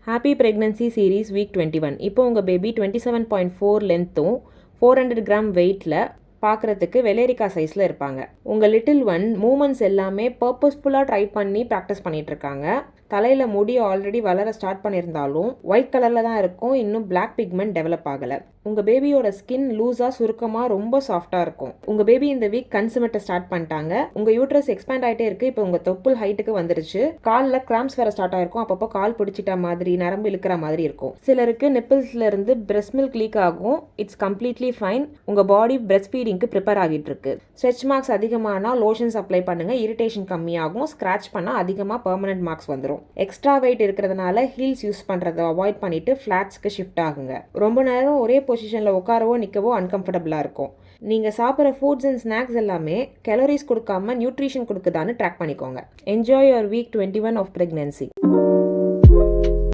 Happy pregnancy series week 21. இப்போ உங்கள் baby 27.4 லென்த்தும் 400 gram வெயிட்டில் பார்க்குறதுக்கு வெள்ளரிக்கா சைஸில் இருப்பாங்க. உங்கள் லிட்டில் ஒன் மூமெண்ட்ஸ் எல்லாமே பர்பஸ்ஃபுல்லாக ட்ரை பண்ணி ப்ராக்டிஸ் பண்ணிகிட்ருக்காங்க. தலையில் முடி ஆல்ரெடி வளர ஸ்டார்ட் பண்ணியிருந்தாலும் ஒயிட் கலரில் தான் இருக்கும், இன்னும் பிளாக் பிக்மெண்ட் டெவலப் ஆகலை. உங்கள் பேபியோட ஸ்கின் லூஸாக சுருக்கமாக ரொம்ப சாஃப்டாக இருக்கும். உங்கள் பேபி இந்த வீக் கன்சுமெட்டை ஸ்டார்ட் பண்ணிட்டாங்க. உங்கள் யூட்ரஸ் எக்ஸ்பேண்ட் ஆகிட்டே இருக்குது. இப்போ உங்கள் தொப்புள் ஹைட்டுக்கு வந்துருச்சு. காலில் கிராம்ஸ் வேறு ஸ்டார்ட் ஆகிருக்கும். அப்பப்போ கால் பிடிச்சிட்ட மாதிரி, நரம்பு இழுக்கிற மாதிரி இருக்கும். சிலருக்கு நிப்பிள்ஸ்ல இருந்து பிரெஸ்ட் மில்க் லீக் ஆகும். It's completely fine. உங்கள் பாடி பிரெஸ்ட் ஃபீடிங்க்கு ப்ரிப்பேர் ஆகிட்டு இருக்கு. ஸ்ட்ரெச் மார்க்ஸ் அதிகமானால் லோஷன்ஸ் அப்ளை பண்ணுங்கள். இரிட்டேஷன் கம்மியாகும். ஸ்க்ராட்ச் பண்ணால் அதிகமாக பெர்மனன்ட் மார்க்ஸ் வந்துடும். எக்ஸ்ட்ரா வெயிட் இருக்கிறதுனால ஹீல்ஸ் யூஸ் பண்ணுறதை அவாய்ட் பண்ணிட்டு ஃப்ளாட்ஸ்க்கு ஷிஃப்ட் ஆகுங்க. ரொம்ப நேரம் ஒரே பொசிஷனில் உட்காரவோ நிற்கவோ அன்கம்ஃபர்டபுளாக இருக்கும். நீங்கள் சாப்பிட்ற ஃபுட்ஸ் அண்ட் ஸ்நாக்ஸ் எல்லாமே கேலரிஸ் கொடுக்காம நியூட்ரிஷன் கொடுக்குதான்னு ட்ராக் பண்ணிக்கோங்க. Enjoy your week 21 of pregnancy.